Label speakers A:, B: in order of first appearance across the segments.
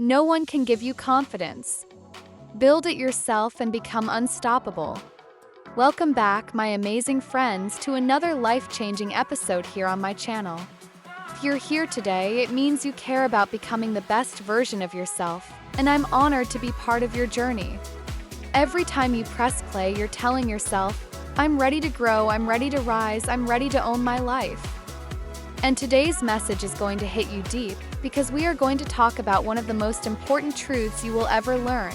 A: No one can give you confidence. Build it yourself and become unstoppable. Welcome back, my amazing friends, to another life-changing episode here on my channel. If you're here today, it means you care about becoming the best version of yourself, and I'm honored to be part of your journey. Every time you press play, you're telling yourself, I'm ready to grow, I'm ready to rise, I'm ready to own my life. And today's message is going to hit you deep, because we are going to talk about one of the most important truths you will ever learn.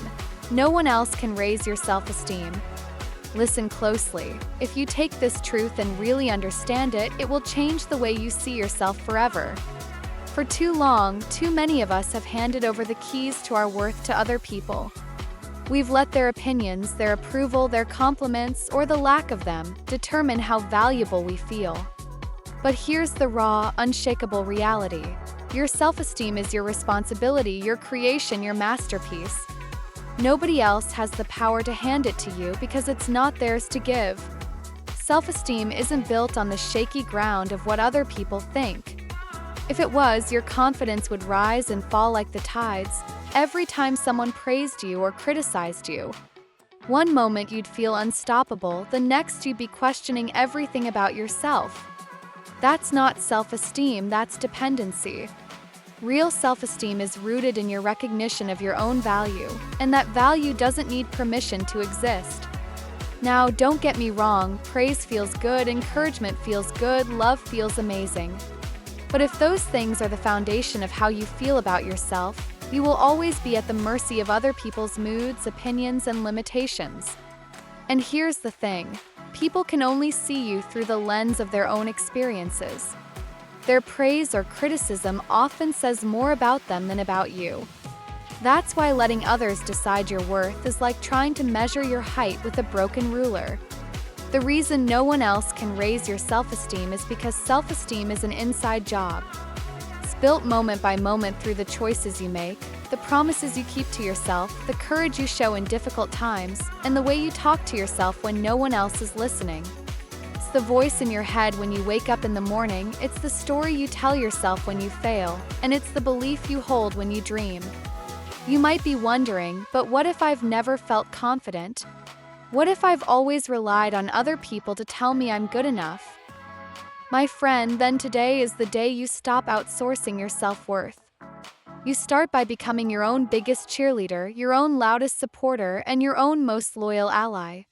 A: No one else can raise your self-esteem. Listen closely. If you take this truth and really understand it, it will change the way you see yourself forever. For too long, too many of us have handed over the keys to our worth to other people. We've let their opinions, their approval, their compliments, or the lack of them determine how valuable we feel. But here's the raw, unshakable reality. Your self-esteem is your responsibility, your creation, your masterpiece. Nobody else has the power to hand it to you because it's not theirs to give. Self-esteem isn't built on the shaky ground of what other people think. If it was, your confidence would rise and fall like the tides every time someone praised you or criticized you. One moment you'd feel unstoppable, the next you'd be questioning everything about yourself. That's not self-esteem, that's dependency. Real self-esteem is rooted in your recognition of your own value, and that value doesn't need permission to exist. Now, don't get me wrong, praise feels good, encouragement feels good, love feels amazing. But if those things are the foundation of how you feel about yourself, you will always be at the mercy of other people's moods, opinions, and limitations. And here's the thing. People can only see you through the lens of their own experiences. Their praise or criticism often says more about them than about you. That's why letting others decide your worth is like trying to measure your height with a broken ruler. The reason no one else can raise your self-esteem is because self-esteem is an inside job. It's built moment by moment through the choices you make, the promises you keep to yourself, the courage you show in difficult times, and the way you talk to yourself when no one else is listening. It's the voice in your head when you wake up in the morning, it's the story you tell yourself when you fail, and it's the belief you hold when you dream. You might be wondering, but what if I've never felt confident? What if I've always relied on other people to tell me I'm good enough? My friend, then today is the day you stop outsourcing your self-worth. You start by becoming your own biggest cheerleader, your own loudest supporter, and your own most loyal ally.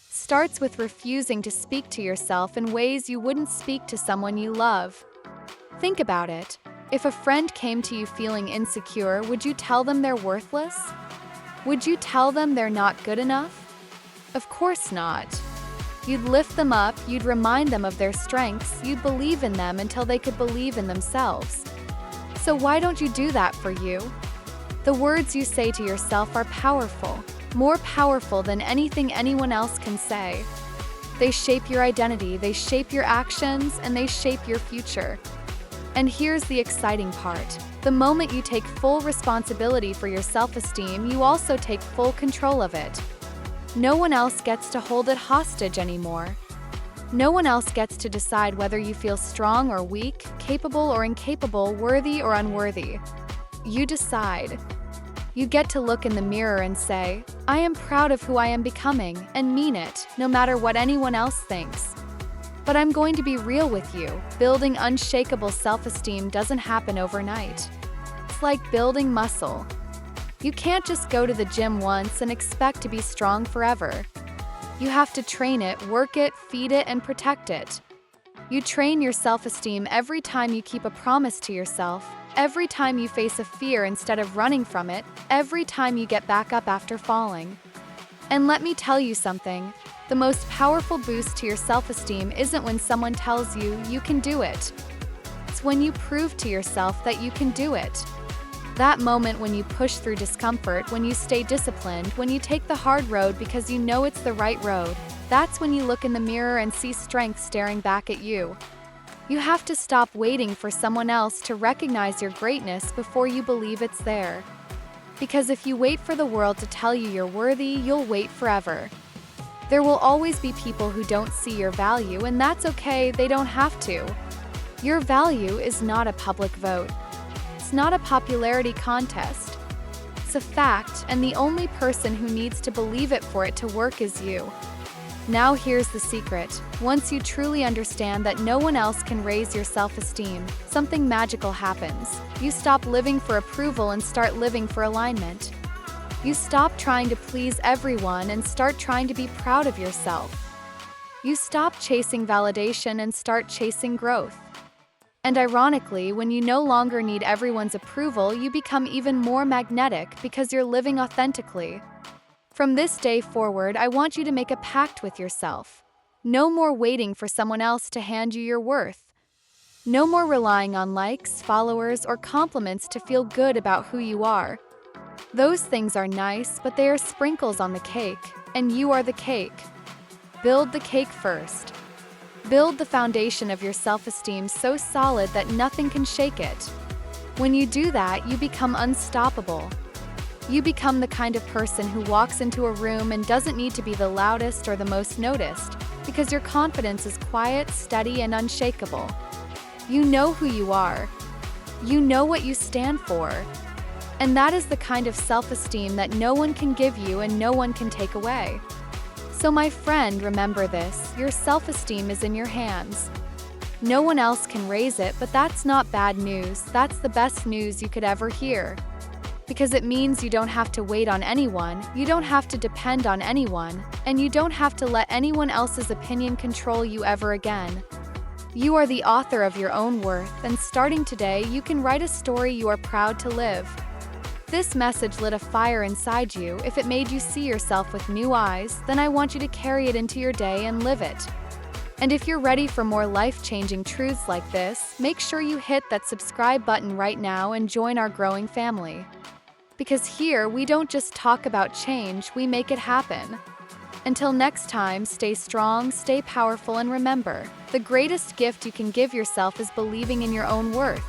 A: Starts with refusing to speak to yourself in ways you wouldn't speak to someone you love. Think about it. If a friend came to you feeling insecure, would you tell them they're worthless? Would you tell them they're not good enough? Of course not. You'd lift them up, you'd remind them of their strengths, you'd believe in them until they could believe in themselves. So why don't you do that for you? The words you say to yourself are powerful, more powerful than anything anyone else can say. They shape your identity, they shape your actions, and they shape your future. And here's the exciting part. The moment you take full responsibility for your self-esteem, you also take full control of it. No one else gets to hold it hostage anymore. No one else gets to decide whether you feel strong or weak, capable or incapable, worthy or unworthy. You decide. You get to look in the mirror and say, I am proud of who I am becoming, and mean it, no matter what anyone else thinks. But I'm going to be real with you. Building unshakable self-esteem doesn't happen overnight. It's like building muscle. You can't just go to the gym once and expect to be strong forever. You have to train it, work it, feed it, and protect it. You train your self-esteem every time you keep a promise to yourself, every time you face a fear instead of running from it, every time you get back up after falling. And let me tell you something, the most powerful boost to your self-esteem isn't when someone tells you you can do it. It's when you prove to yourself that you can do it. That moment when you push through discomfort, when you stay disciplined, when you take the hard road because you know it's the right road, that's when you look in the mirror and see strength staring back at you. You have to stop waiting for someone else to recognize your greatness before you believe it's there. Because if you wait for the world to tell you you're worthy, you'll wait forever. There will always be people who don't see your value, and that's okay, they don't have to. Your value is not a public vote. It's not a popularity contest. It's a fact, and the only person who needs to believe it for it to work is you. Now here's the secret. Once you truly understand that no one else can raise your self-esteem, something magical happens. You stop living for approval and start living for alignment. You stop trying to please everyone and start trying to be proud of yourself. You stop chasing validation and start chasing growth. And ironically, when you no longer need everyone's approval, you become even more magnetic because you're living authentically. From this day forward, I want you to make a pact with yourself. No more waiting for someone else to hand you your worth. No more relying on likes, followers, or compliments to feel good about who you are. Those things are nice, but they are sprinkles on the cake, and you are the cake. Build the cake first. Build the foundation of your self-esteem so solid that nothing can shake it. When you do that, you become unstoppable. You become the kind of person who walks into a room and doesn't need to be the loudest or the most noticed, because your confidence is quiet, steady, and unshakable. You know who you are. You know what you stand for. And that is the kind of self-esteem that no one can give you and no one can take away. So my friend, remember this, your self-esteem is in your hands. No one else can raise it, but that's not bad news. That's the best news you could ever hear. Because it means you don't have to wait on anyone, you don't have to depend on anyone, and you don't have to let anyone else's opinion control you ever again. You are the author of your own worth, and starting today, you can write a story you are proud to live. This message lit a fire inside you. If it made you see yourself with new eyes, then I want you to carry it into your day and live it. And if you're ready for more life-changing truths like this, make sure you hit that subscribe button right now and join our growing family. Because here, we don't just talk about change, we make it happen. Until next time, stay strong, stay powerful, and remember, the greatest gift you can give yourself is believing in your own worth.